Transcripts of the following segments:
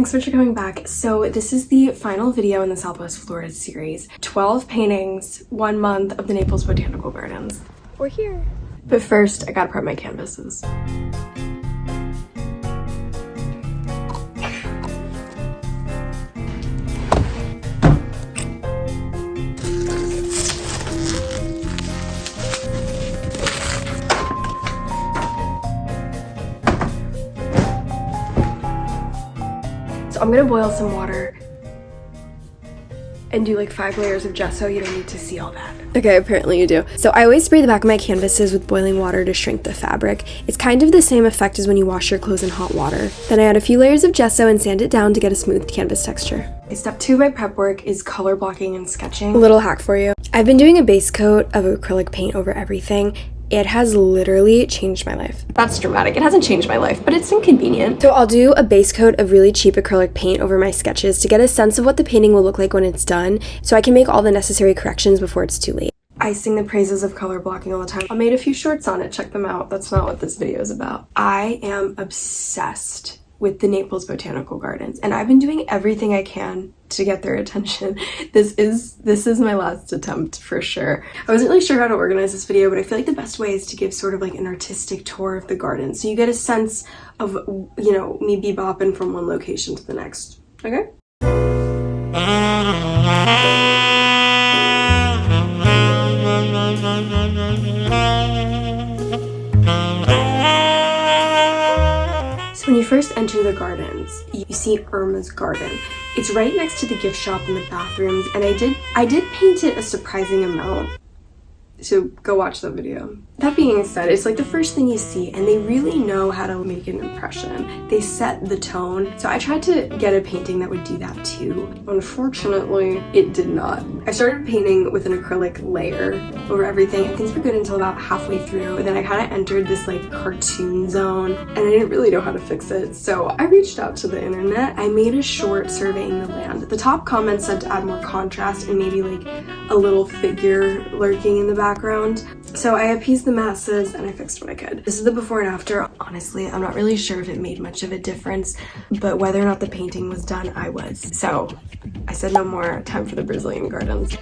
thanks so much for coming back. So this is the final video in the Southwest Florida series. 12 paintings, 1 month of the Naples Botanical Gardens. We're here. But first, I gotta prep my canvases. So I'm gonna boil some water and do like 5 layers of gesso. You don't need to see all that. Okay, apparently you do. So I always spray the back of my canvases with boiling water to shrink the fabric. It's kind of the same effect as when you wash your clothes in hot water. Then I add a few layers of gesso and sand it down to get a smooth canvas texture. Step 2 of my prep work is color blocking and sketching. A little hack for you. I've been doing a base coat of acrylic paint over everything. It has literally changed my life. That's dramatic. It hasn't changed my life, but it's inconvenient. So I'll do a base coat of really cheap acrylic paint over my sketches to get a sense of what the painting will look like when it's done, so I can make all the necessary corrections before it's too late. I sing the praises of color blocking all the time. I made a few shorts on it. Check them out. That's not what this video is about. I am obsessed with the Naples Botanical Gardens, and I've been doing everything I can to get their attention. This is my last attempt for sure. I wasn't really sure how to organize this video, but I feel like the best way is to give sort of like an artistic tour of the garden, so you get a sense of, you know, me bebopping from one location to the next. Okay? When you first enter the gardens, you see Irma's garden. It's right next to the gift shop and the bathrooms, and I did paint it a surprising amount. So go watch that video. That being said, it's like the first thing you see, and they really know how to make an impression. They set the tone. So I tried to get a painting that would do that too. Unfortunately, it did not. I started painting with an acrylic layer over everything, and things were good until about halfway through. And then I kind of entered this like cartoon zone, and I didn't really know how to fix it. So I reached out to the internet. I made a short surveying the land. The top comments said to add more contrast and maybe like a little figure lurking in the background. So I appeased the masses and I fixed what I could. This is the before and after. Honestly, I'm not really sure if it made much of a difference, but whether or not the painting was done, I was. So I said no more. Time for the Brazilian gardens.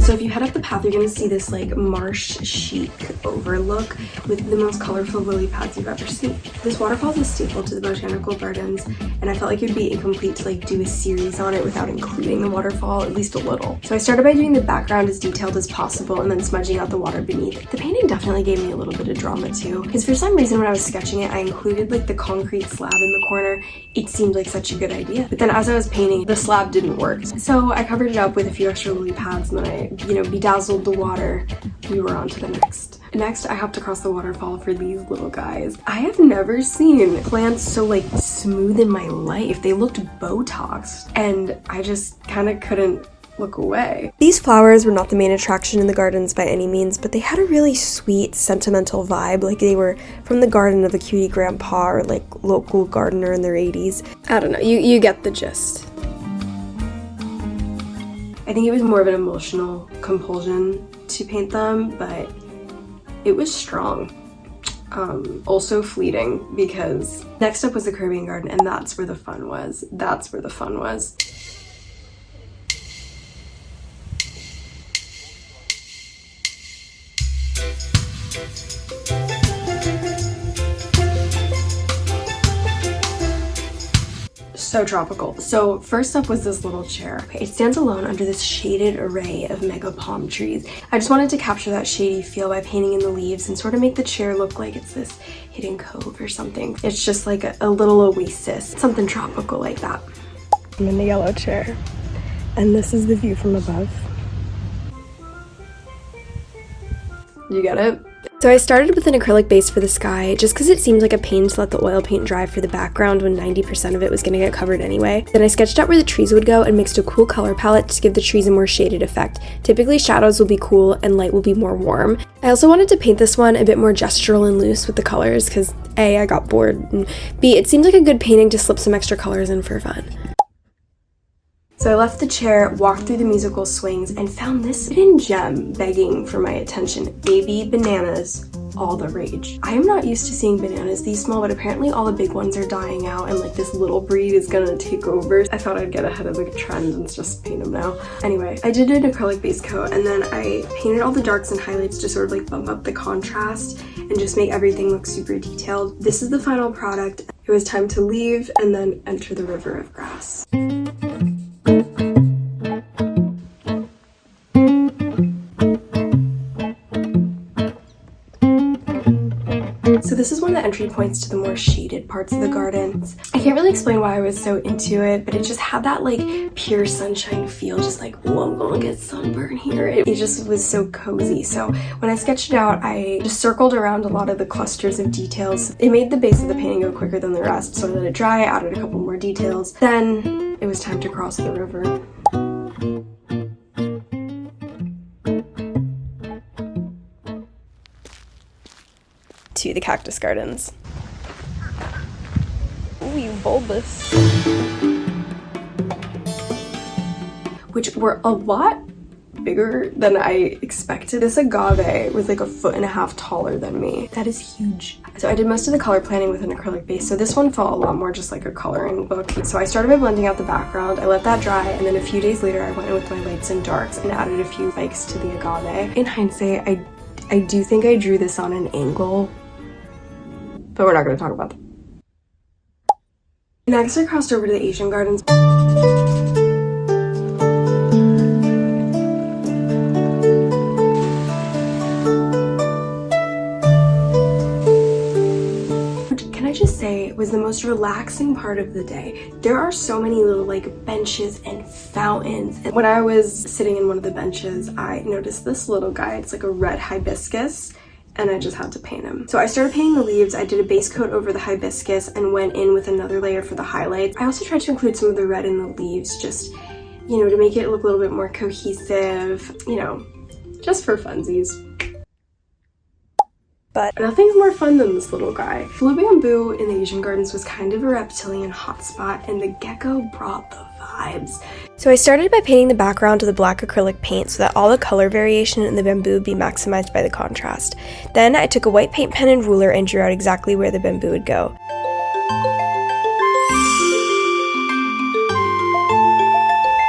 So if you head up the path, you're gonna see this like marsh chic overlook with the most colorful lily pads you've ever seen. This waterfall is a staple to the Botanical Gardens, and I felt like it'd be incomplete to like do a series on it without including the waterfall, at least a little. So I started by doing the background as detailed as possible and then smudging out the water beneath. The painting definitely gave me a little bit of drama too, because for some reason when I was sketching it, I included like the concrete slab in the corner. It seemed like such a good idea. But then as I was painting, the slab didn't work. So I covered it up with a few extra lily pads, and then I, bedazzled the water. We were on to the next. Next, I hopped across the waterfall for these little guys. I have never seen plants so like smooth in my life. They looked Botoxed, and I just kind of couldn't look away. These flowers were not the main attraction in the gardens by any means, but they had a really sweet, sentimental vibe, like they were from the garden of a cutie grandpa or like local gardener in their 80s. I don't know, you get the gist. I think it was more of an emotional compulsion to paint them, but it was strong. Also fleeting, because next up was the Caribbean garden, and that's where the fun was. That's where the fun was. So tropical. So first up was this little chair. It stands alone under this shaded array of mega palm trees. I just wanted to capture that shady feel by painting in the leaves and sort of make the chair look like it's this hidden cove or something. It's just like a little oasis, something tropical like that. I'm in the yellow chair, and this is the view from above. You get it? So I started with an acrylic base for the sky, just because it seemed like a pain to let the oil paint dry for the background when 90% of it was going to get covered anyway. Then I sketched out where the trees would go and mixed a cool color palette to give the trees a more shaded effect. Typically shadows will be cool and light will be more warm. I also wanted to paint this one a bit more gestural and loose with the colors, because A, I got bored, and B, it seemed like a good painting to slip some extra colors in for fun. So I left the chair, walked through the musical swings, and found this hidden gem begging for my attention. Baby bananas, all the rage. I am not used to seeing bananas these small, but apparently all the big ones are dying out and like this little breed is gonna take over. I thought I'd get ahead of the trend and just paint them now. Anyway, I did an acrylic base coat and then I painted all the darks and highlights to sort of like bump up the contrast and just make everything look super detailed. This is the final product. It was time to leave and then enter the river of grass. So this is one of the entry points to the more shaded parts of the gardens. I can't really explain why I was so into it, but it just had that like pure sunshine feel, just like, oh, I'm gonna get sunburn here. It just was so cozy. So when I sketched it out, I just circled around a lot of the clusters of details. It made the base of the painting go quicker than the rest, so I let it dry, added a couple more details. Then it was time to cross the river. To the Cactus Gardens. Ooh, you bulbous. Which were a lot bigger than I expected. This agave was like 1.5 feet taller than me. That is huge. So I did most of the color planning with an acrylic base, so this one felt a lot more just like a coloring book. So I started by blending out the background, I let that dry, and then a few days later I went in with my lights and darks and added a few spikes to the agave. In hindsight, I do think I drew this on an angle, but we're not going to talk about that. Next, I crossed over to the Asian gardens. Which, can I just say, was the most relaxing part of the day. There are so many little like benches and fountains. And when I was sitting in one of the benches, I noticed this little guy. It's like a red hibiscus, and I just had to paint him. So I started painting the leaves. I did a base coat over the hibiscus and went in with another layer for the highlights. I also tried to include some of the red in the leaves, just, you know, to make it look a little bit more cohesive, you know, just for funsies. But nothing's more fun than this little guy. Blue bamboo in the Asian gardens was kind of a reptilian hotspot, and the gecko brought the vibes. So I started by painting the background with a black acrylic paint so that all the color variation in the bamboo would be maximized by the contrast. Then I took a white paint pen and ruler and drew out exactly where the bamboo would go.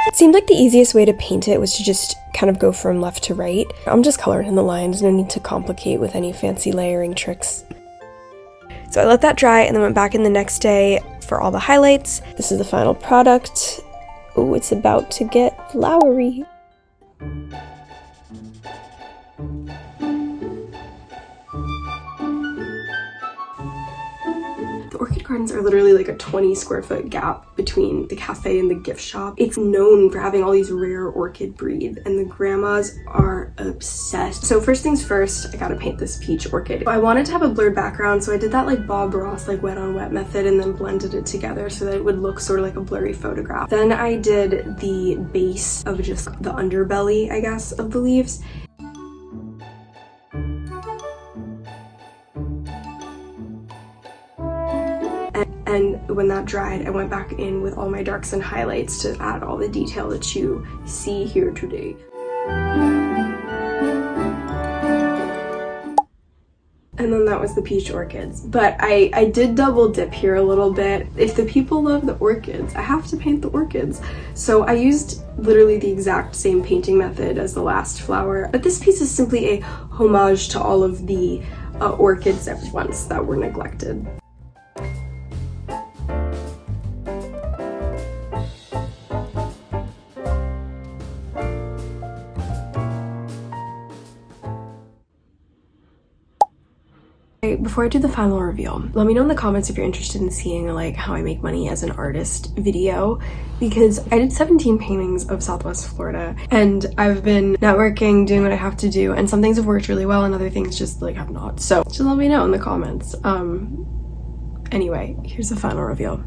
It seemed like the easiest way to paint it was to just kind of go from left to right. I'm just coloring in the lines, no need to complicate with any fancy layering tricks. So I let that dry and then went back in the next day for all the highlights. This is the final product. Oh, it's about to get flowery. The Orchid Gardens are literally like a 20 square foot gap between the cafe and the gift shop. It's known for having all these rare orchid breeds, and the grandmas are obsessed. So first things first, I gotta paint this peach orchid. I wanted to have a blurred background, so I did that like Bob Ross, like wet on wet method, and then blended it together so that it would look sort of like a blurry photograph. Then I did the base of just the underbelly, I guess, of the leaves. And when that dried, I went back in with all my darks and highlights to add all the detail that you see here today. And then that was the peach orchids. But I did double dip here a little bit. If the people love the orchids, I have to paint the orchids. So I used literally the exact same painting method as the last flower. But this piece is simply a homage to all of the orchids at once that were neglected. Before I do the final reveal, let me know in the comments if you're interested in seeing like how I make money as an artist video, because I did 17 paintings of Southwest Florida and I've been networking, doing what I have to do, and some things have worked really well and other things just like have not. So just let me know in the comments. Anyway, here's the final reveal.